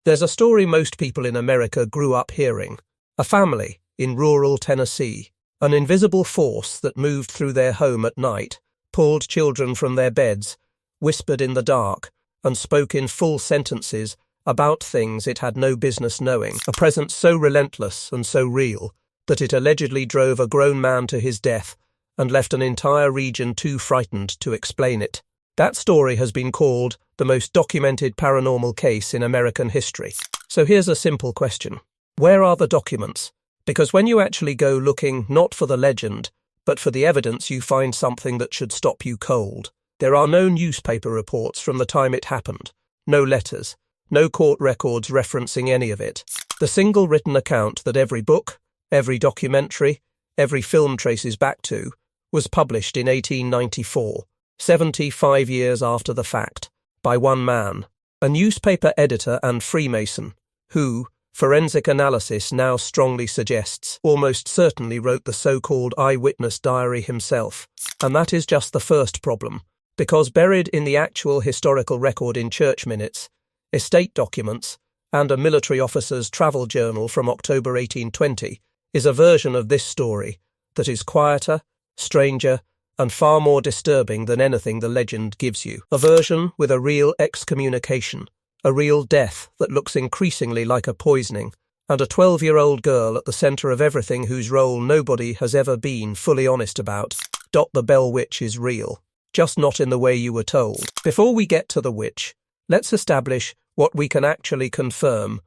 There's a story most people in America grew up hearing. A family in rural Tennessee, an invisible force that moved through their home at night, pulled children from their beds, whispered in the dark, and spoke in full sentences about things it had no business knowing, a presence so relentless and so real that it allegedly drove a grown man to his death and left an entire region too frightened to explain it. That story has been called the most documented paranormal case in American history. So here's a simple question. Where are the documents? Because when you actually go looking not for the legend, but for the evidence, you find something that should stop you cold. There are no newspaper reports from the time it happened, no letters, no court records referencing any of it. The single written account that every book, every documentary, every film traces back to was published in 1894, 75 years after the fact, by one man, a newspaper editor and Freemason, who, forensic analysis now strongly suggests, almost certainly wrote the so-called eyewitness diary himself. And that is just the first problem, because buried in the actual historical record in church minutes, estate documents, and a military officer's travel journal from October 1820 is a version of this story that is quieter, stranger, and far more disturbing than anything the legend gives you. A version with a real excommunication, a real death that looks increasingly like a poisoning, and a 12-year-old girl at the centre of everything whose role nobody has ever been fully honest about. The Bell Witch is real, just not in the way you were told. Before we get to the witch, let's establish what we can actually confirm.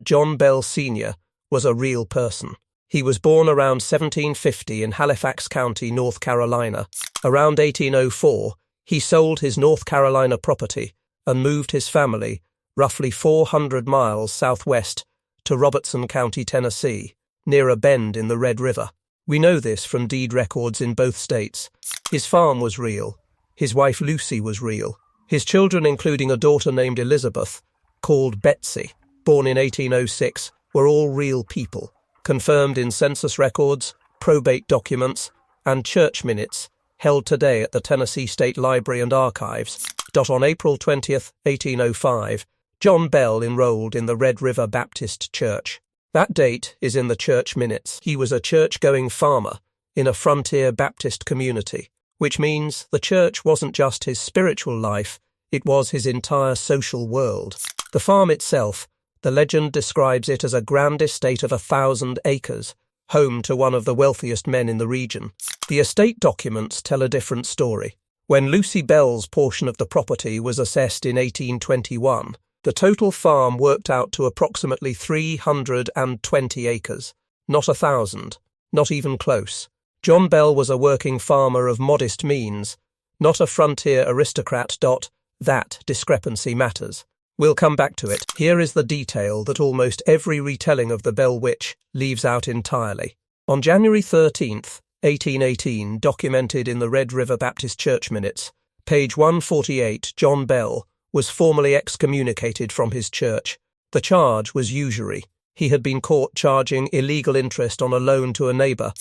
John Bell Sr. was a real person. He was born around 1750 in Halifax County, North Carolina. Around 1804, he sold his North Carolina property and moved his family roughly 400 miles southwest to Robertson County, Tennessee, near a bend in the Red River. We know this from deed records in both states. His farm was real. His wife Lucy was real. His children, including a daughter named Elizabeth, called Betsy, born in 1806, were all real people, confirmed in census records, probate documents, and church minutes held today at the Tennessee State Library and Archives. On April 20th, 1805, John Bell enrolled in the Red River Baptist Church. That date is in the church minutes. He was a church-going farmer in a frontier Baptist community, which means the church wasn't just his spiritual life, it was his entire social world. The farm itself, the legend describes it as a grand estate of 1,000 acres, home to one of the wealthiest men in the region. The estate documents tell a different story. When Lucy Bell's portion of the property was assessed in 1821, the total farm worked out to approximately 320 acres, not 1,000, not even close. John Bell was a working farmer of modest means, not a frontier aristocrat. That discrepancy matters. We'll come back to it. Here is the detail that almost every retelling of the Bell Witch leaves out entirely. On January 13th, 1818, documented in the Red River Baptist Church minutes, page 148, John Bell was formally excommunicated from his church. The charge was usury. He had been caught charging illegal interest on a loan to a neighbour.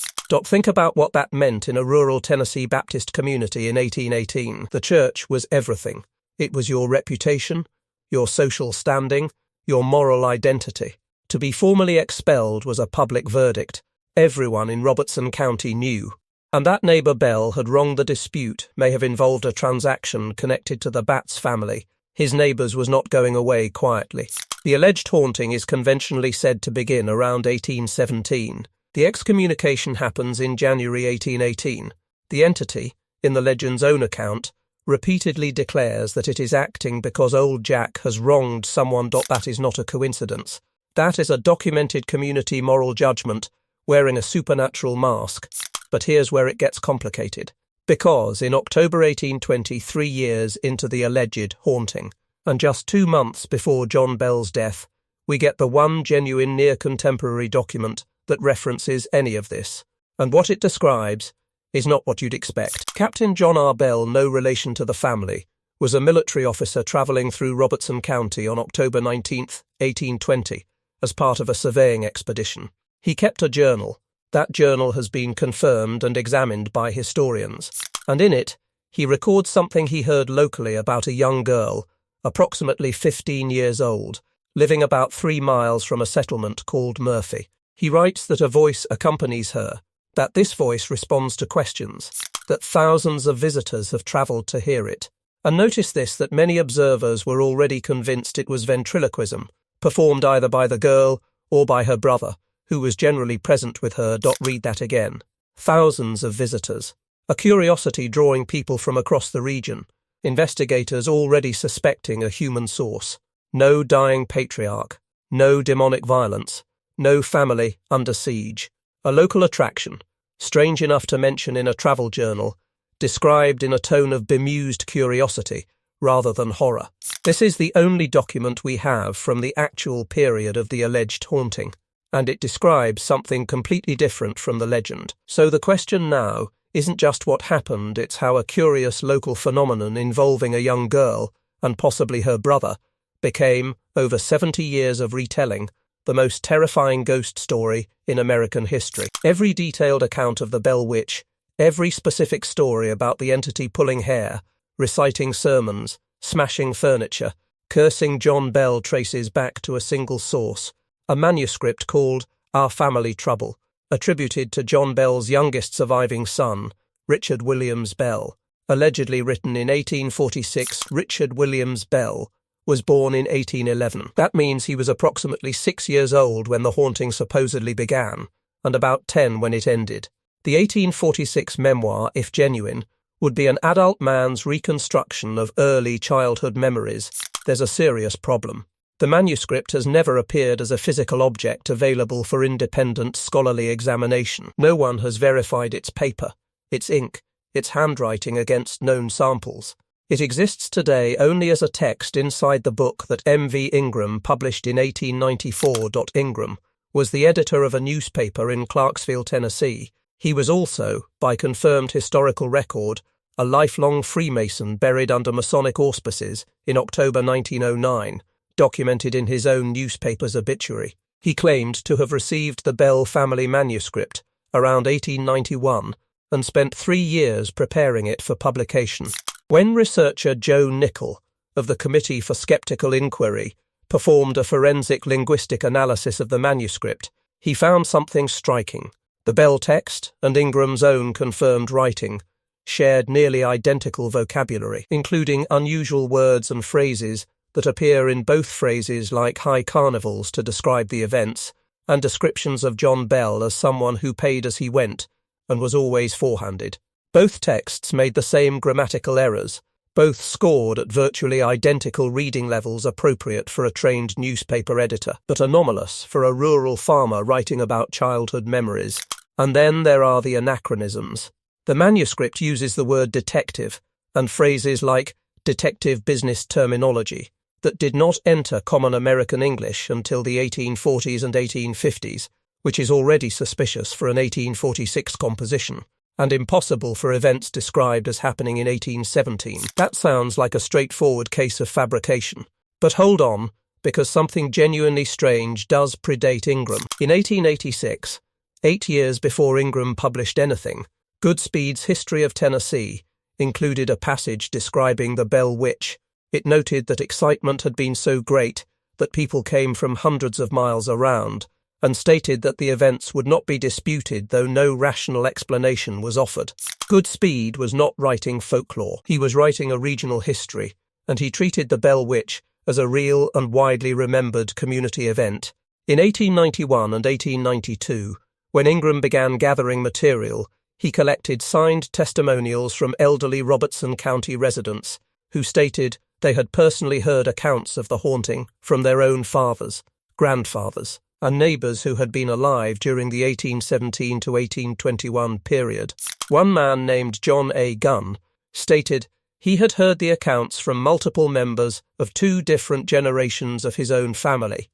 Think about what that meant in a rural Tennessee Baptist community in 1818. The church was everything. It was your reputation, your social standing, your moral identity. To be formally expelled was a public verdict. Everyone in Robertson County knew. And that neighbour Bell had wronged. The dispute may have involved a transaction connected to the Batts family. His neighbours was not going away quietly. The alleged haunting is conventionally said to begin around 1817. The excommunication happens in January 1818. The entity, in the legend's own account, repeatedly declares that it is acting because old Jack has wronged someone. That is not a coincidence. That is a documented community moral judgment wearing a supernatural mask. But here's where it gets complicated. Because in October 1820, 3 years into the alleged haunting, and just 2 months before John Bell's death, we get the one genuine near-contemporary document that references any of this. And what it describes is not what you'd expect. Captain John R. Bell, no relation to the family, was a military officer travelling through Robertson County on October 19, 1820, as part of a surveying expedition. He kept a journal. That journal has been confirmed and examined by historians, and in it, he records something he heard locally about a young girl, approximately 15 years old, living about 3 miles from a settlement called Murphy. He writes that a voice accompanies her, that this voice responds to questions, that thousands of visitors have travelled to hear it. And notice this, that many observers were already convinced it was ventriloquism, performed either by the girl or by her brother, who was generally present with her. Read that again. Thousands of visitors. A curiosity drawing people from across the region, investigators already suspecting a human source. No dying patriarch, no demonic violence, no family under siege. A local attraction, strange enough to mention in a travel journal, described in a tone of bemused curiosity rather than horror. This is the only document we have from the actual period of the alleged haunting, and it describes something completely different from the legend. So the question now isn't just what happened, it's how a curious local phenomenon involving a young girl, and possibly her brother, became, over 70 years of retelling, the most terrifying ghost story in American history. Every detailed account of the Bell Witch, every specific story about the entity pulling hair, reciting sermons, smashing furniture, cursing John Bell traces back to a single source, a manuscript called Our Family Trouble, attributed to John Bell's youngest surviving son, Richard Williams Bell, allegedly written in 1846. Richard Williams Bell was born in 1811. That means he was approximately 6 years old when the haunting supposedly began, and about 10 when it ended. The 1846 memoir, if genuine, would be an adult man's reconstruction of early childhood memories. There's a serious problem. The manuscript has never appeared as a physical object available for independent scholarly examination. No one has verified its paper, its ink, its handwriting against known samples. It exists today only as a text inside the book that M.V. Ingram published in 1894. Ingram was the editor of a newspaper in Clarksville, Tennessee. He was also, by confirmed historical record, a lifelong Freemason buried under Masonic auspices in October 1909, documented in his own newspaper's obituary. He claimed to have received the Bell family manuscript around 1891 and spent 3 years preparing it for publication. When researcher Joe Nickel of the Committee for Skeptical Inquiry performed a forensic linguistic analysis of the manuscript, he found something striking. The Bell text and Ingram's own confirmed writing shared nearly identical vocabulary, including unusual words and phrases that appear in both phrases like high carnivals to describe the events, and descriptions of John Bell as someone who paid as he went and was always forehanded. Both texts made the same grammatical errors, both scored at virtually identical reading levels appropriate for a trained newspaper editor, but anomalous for a rural farmer writing about childhood memories. And then there are the anachronisms. The manuscript uses the word detective and phrases like detective business terminology that did not enter common American English until the 1840s and 1850s, which is already suspicious for an 1846 composition, and impossible for events described as happening in 1817. That sounds like a straightforward case of fabrication. But hold on, because something genuinely strange does predate Ingram. In 1886, 8 years before Ingram published anything, Goodspeed's History of Tennessee included a passage describing the Bell Witch. It noted that excitement had been so great that people came from hundreds of miles around, and stated that the events would not be disputed though no rational explanation was offered. Goodspeed was not writing folklore. He was writing a regional history, and he treated the Bell Witch as a real and widely remembered community event. In 1891 and 1892, when Ingram began gathering material, he collected signed testimonials from elderly Robertson County residents who stated they had personally heard accounts of the haunting from their own fathers, grandfathers, and neighbours who had been alive during the 1817 to 1821 period. One man named John A. Gunn stated he had heard the accounts from multiple members of 2 different generations of his own family.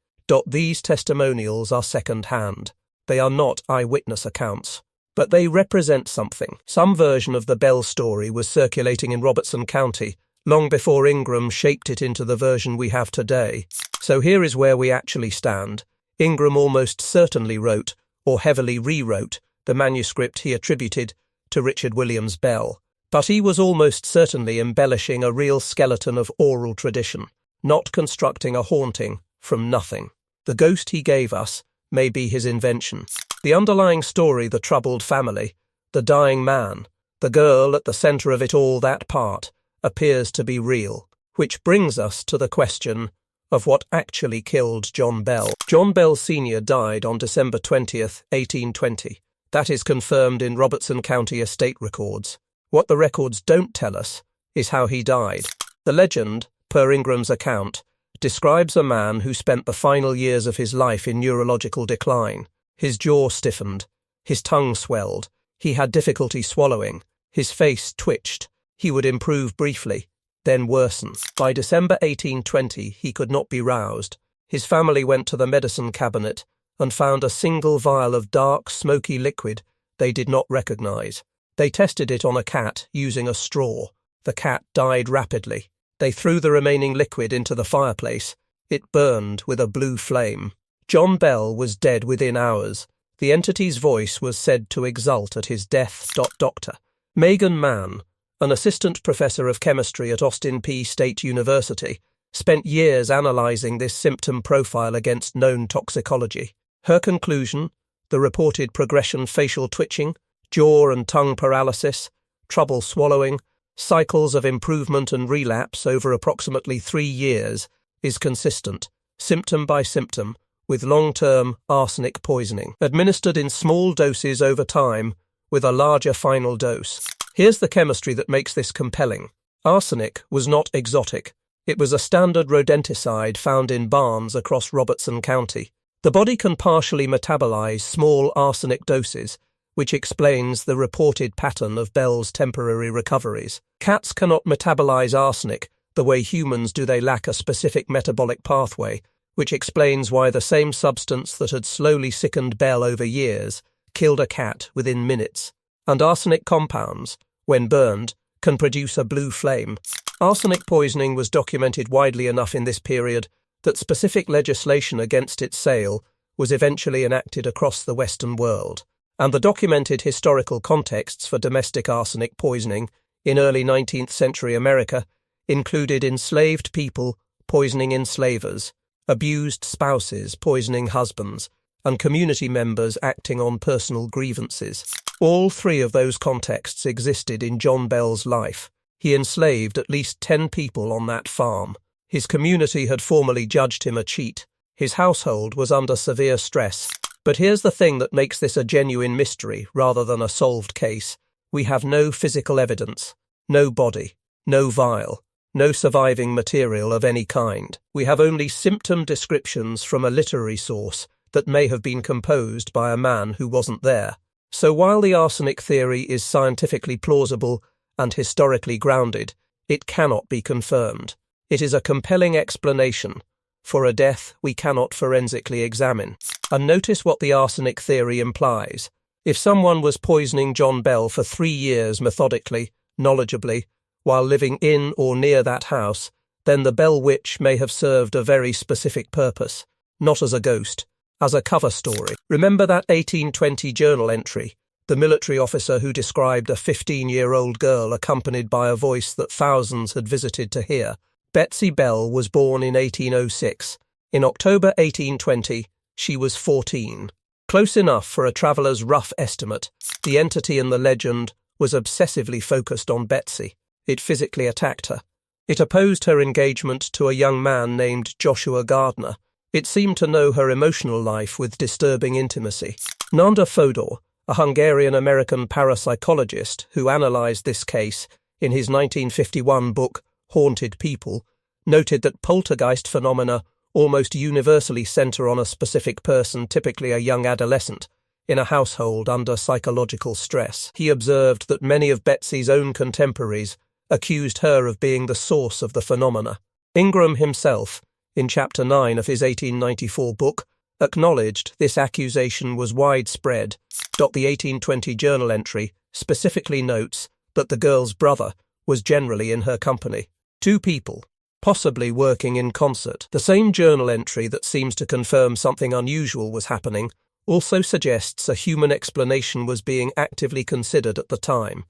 These testimonials are second-hand. They are not eyewitness accounts, but they represent something. Some version of the Bell story was circulating in Robertson County long before Ingram shaped it into the version we have today. So here is where we actually stand. Ingram almost certainly wrote, or heavily rewrote, the manuscript he attributed to Richard Williams Bell, but he was almost certainly embellishing a real skeleton of oral tradition, not constructing a haunting from nothing. The ghost he gave us may be his invention. The underlying story, the troubled family, the dying man, the girl at the center of it all, that part, appears to be real. Which brings us to the question of what actually killed John Bell. John Bell Sr. died on December 20th, 1820. That is confirmed in Robertson County estate records. What the records don't tell us is how he died. The legend, per Ingram's account, describes a man who spent the final years of his life in neurological decline. His jaw stiffened, his tongue swelled, he had difficulty swallowing, his face twitched, he would improve briefly, then worsen. By December 1820 he could not be roused. His family went to the medicine cabinet and found a single vial of dark, smoky liquid they did not recognize. They tested it on a cat using a straw. The cat died rapidly. They threw the remaining liquid into the fireplace. It burned with a blue flame. John Bell was dead within hours. The entity's voice was said to exult at his death. Dr. Megan Mann, an assistant professor of chemistry at Austin Peay State University, spent years analyzing this symptom profile against known toxicology. Her conclusion, the reported progression: facial twitching, jaw and tongue paralysis, trouble swallowing, cycles of improvement and relapse over approximately 3 years, is consistent, symptom by symptom, with long-term arsenic poisoning, administered in small doses over time, with a larger final dose. Here's the chemistry that makes this compelling. Arsenic was not exotic. It was a standard rodenticide found in barns across Robertson County. The body can partially metabolize small arsenic doses, which explains the reported pattern of Bell's temporary recoveries. Cats cannot metabolize arsenic the way humans do. They lack a specific metabolic pathway, which explains why the same substance that had slowly sickened Bell over years killed a cat within minutes. And arsenic compounds, when burned, can produce a blue flame. Arsenic poisoning was documented widely enough in this period that specific legislation against its sale was eventually enacted across the Western world, and the documented historical contexts for domestic arsenic poisoning in early 19th century America included enslaved people poisoning enslavers, abused spouses poisoning husbands, and community members acting on personal grievances. All 3 of those contexts existed in John Bell's life. He enslaved at least 10 people on that farm. His community had formerly judged him a cheat. His household was under severe stress. But here's the thing that makes this a genuine mystery rather than a solved case. We have no physical evidence, no body, no vial, no surviving material of any kind. We have only symptom descriptions from a literary source that may have been composed by a man who wasn't there. So while the arsenic theory is scientifically plausible and historically grounded, it cannot be confirmed. It is a compelling explanation for a death we cannot forensically examine. And notice what the arsenic theory implies. If someone was poisoning John Bell for 3 years methodically, knowledgeably, while living in or near that house, then the Bell Witch may have served a very specific purpose, not as a ghost, as a cover story. Remember that 1820 journal entry, the military officer who described a 15-year-old girl accompanied by a voice that thousands had visited to hear? Betsy Bell was born in 1806. In October 1820, she was 14. Close enough for a traveller's rough estimate. The entity in the legend was obsessively focused on Betsy. It physically attacked her. It opposed her engagement to a young man named Joshua Gardner. It seemed to know her emotional life with disturbing intimacy. Nanda Fodor, a Hungarian-American parapsychologist who analysed this case in his 1951 book Haunted People, noted that poltergeist phenomena almost universally centre on a specific person, typically a young adolescent, in a household under psychological stress. He observed that many of Betsy's own contemporaries accused her of being the source of the phenomena. Ingram himself, in Chapter 9 of his 1894 book, acknowledged this accusation was widespread. The 1820 journal entry specifically notes that the girl's brother was generally in her company. 2 people, possibly working in concert. The same journal entry that seems to confirm something unusual was happening also suggests a human explanation was being actively considered at the time.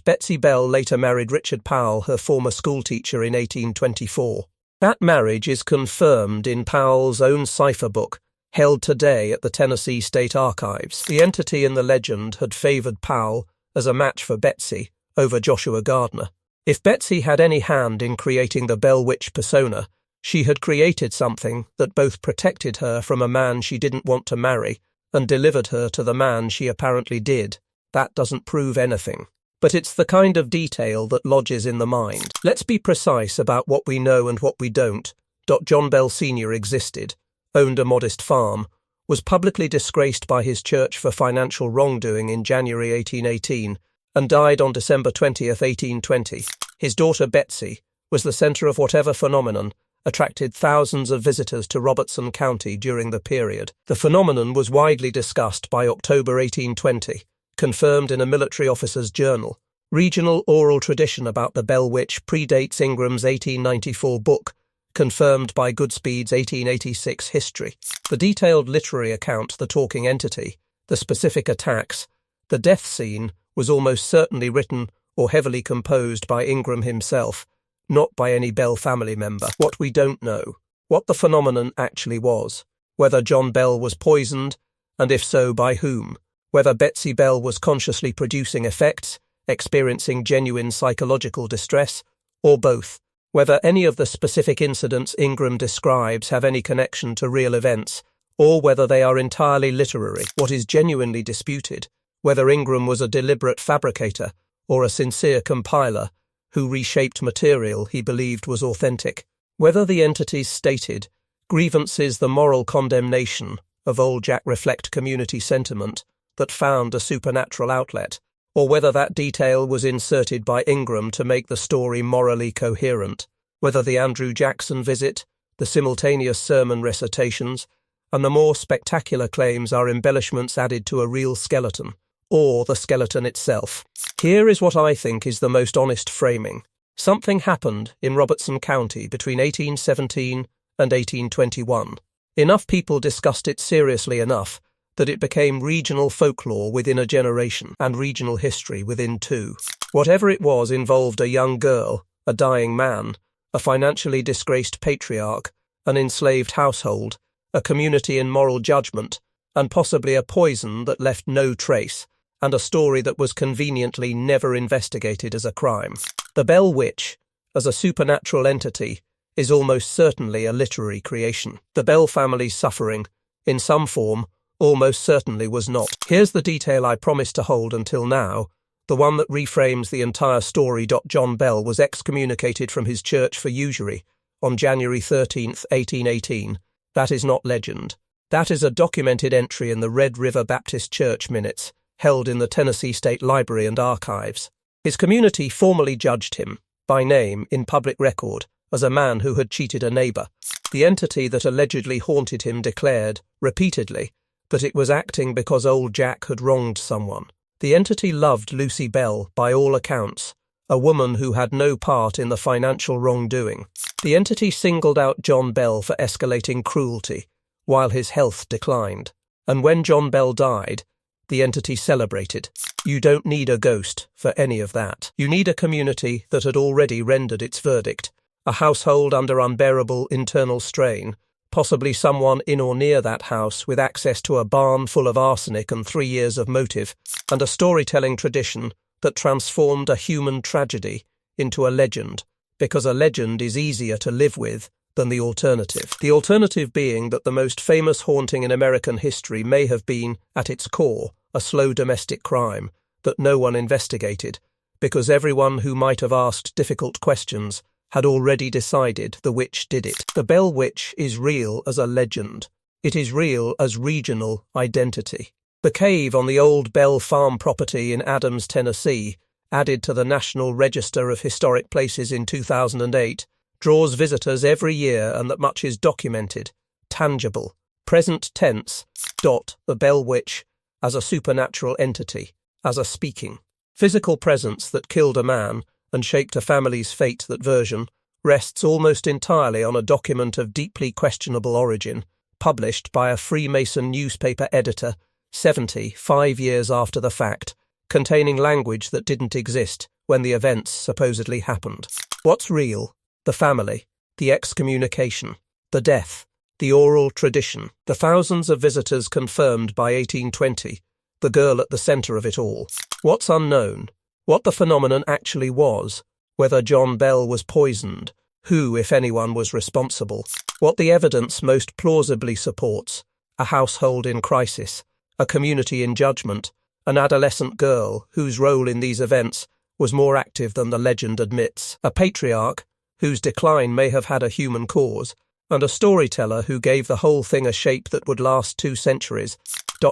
Betsy Bell later married Richard Powell, her former schoolteacher, in 1824. That marriage is confirmed in Powell's own cipher book, held today at the Tennessee State Archives. The entity in the legend had favored Powell as a match for Betsy over Joshua Gardner. If Betsy had any hand in creating the Bell Witch persona, she had created something that both protected her from a man she didn't want to marry and delivered her to the man she apparently did. That doesn't prove anything. But it's the kind of detail that lodges in the mind. Let's be precise about what we know and what we don't. John Bell Sr. existed, owned a modest farm, was publicly disgraced by his church for financial wrongdoing in January 1818, and died on December 20th, 1820. His daughter Betsy was the centre of whatever phenomenon attracted thousands of visitors to Robertson County during the period. The phenomenon was widely discussed by October 1820, confirmed in a military officer's journal. Regional oral tradition about the Bell Witch predates Ingram's 1894 book, confirmed by Goodspeed's 1886 history. The detailed literary account, the talking entity, the specific attacks, the death scene was almost certainly written or heavily composed by Ingram himself, not by any Bell family member. What we don't know, what the phenomenon actually was, whether John Bell was poisoned, and if so, by whom, whether Betsy Bell was consciously producing effects, experiencing genuine psychological distress, or both, whether any of the specific incidents Ingram describes have any connection to real events, or whether they are entirely literary. What is genuinely disputed, whether Ingram was a deliberate fabricator or a sincere compiler who reshaped material he believed was authentic, whether the entities stated grievances the moral condemnation of Old Jack reflect community sentiment that found a supernatural outlet, or whether that detail was inserted by Ingram to make the story morally coherent, whether the Andrew Jackson visit, the simultaneous sermon recitations, and the more spectacular claims are embellishments added to a real skeleton, or the skeleton itself. Here is what I think is the most honest framing. Something happened in Robertson County between 1817 and 1821. Enough people discussed it seriously enough that it became regional folklore within a generation and regional history within two. Whatever it was involved a young girl, a dying man, a financially disgraced patriarch, an enslaved household, a community in moral judgment, and possibly a poison that left no trace, and a story that was conveniently never investigated as a crime. The Bell Witch, as a supernatural entity, is almost certainly a literary creation. The Bell family's suffering, in some form, almost certainly was not. Here's the detail I promised to hold until now, the one that reframes the entire story. John Bell was excommunicated from his church for usury on January 13th, 1818. That is not legend. That is a documented entry in the Red River Baptist Church minutes, held in the Tennessee State Library and Archives. His community formally judged him, by name, in public record, as a man who had cheated a neighbor. The entity that allegedly haunted him declared, repeatedly, that it was acting because old Jack had wronged someone. The entity loved Lucy Bell, by all accounts, a woman who had no part in the financial wrongdoing. The entity singled out John Bell for escalating cruelty, while his health declined. And when John Bell died, the entity celebrated. You don't need a ghost for any of that. You need a community that had already rendered its verdict, a household under unbearable internal strain, possibly someone in or near that house with access to a barn full of arsenic and 3 years of motive, and a storytelling tradition that transformed a human tragedy into a legend, because a legend is easier to live with than the alternative. The alternative being that the most famous haunting in American history may have been, at its core, a slow domestic crime that no one investigated, because everyone who might have asked difficult questions had already decided the witch did it. The Bell Witch is real as a legend. It is real as regional identity. The cave on the old Bell Farm property in Adams, Tennessee, added to the National Register of Historic Places in 2008, draws visitors every year, and that much is documented, tangible, present tense. The Bell Witch as a supernatural entity, as a speaking, physical presence that killed a man and shaped a family's fate. That version rests almost entirely on a document of deeply questionable origin, published by a Freemason newspaper editor 75 years after the fact, containing language that didn't exist when the events supposedly happened. What's real? The family, the excommunication, the death, the oral tradition, the thousands of visitors confirmed by 1820, the girl at the centre of it all. What's unknown? What the phenomenon actually was, whether John Bell was poisoned, who, if anyone, was responsible, what the evidence most plausibly supports, a household in crisis, a community in judgment, an adolescent girl whose role in these events was more active than the legend admits, a patriarch whose decline may have had a human cause, and a storyteller who gave the whole thing a shape that would last 2 centuries.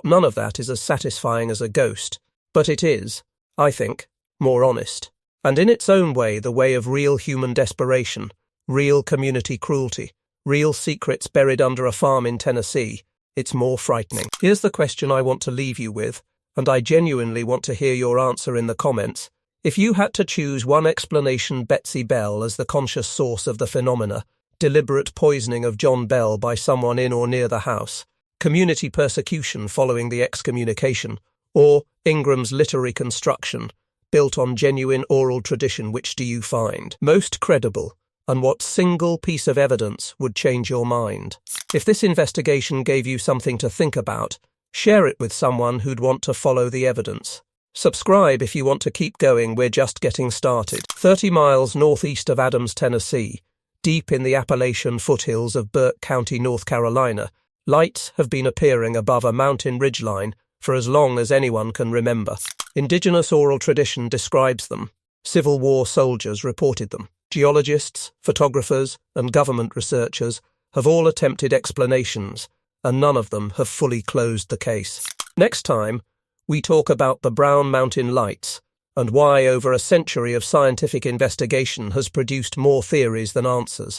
None of that is as satisfying as a ghost, but it is, I think, more honest. And in its own way, the way of real human desperation, real community cruelty, real secrets buried under a farm in Tennessee. It's more frightening. Here's the question I want to leave you with, and I genuinely want to hear your answer in the comments. If you had to choose one explanation, Betsy Bell as the conscious source of the phenomena, deliberate poisoning of John Bell by someone in or near the house, community persecution following the excommunication, or Ingram's literary construction, built on genuine oral tradition, which do you find most credible, and what single piece of evidence would change your mind? If this investigation gave you something to think about, share it with someone who'd want to follow the evidence. Subscribe if you want to keep going, we're just getting started. 30 miles northeast of Adams, Tennessee, deep in the Appalachian foothills of Burke County, North Carolina, lights have been appearing above a mountain ridgeline for as long as anyone can remember. Indigenous oral tradition describes them. Civil War soldiers reported them. Geologists, photographers, and government researchers have all attempted explanations, and none of them have fully closed the case. Next time, we talk about the Brown Mountain Lights and why over a century of scientific investigation has produced more theories than answers.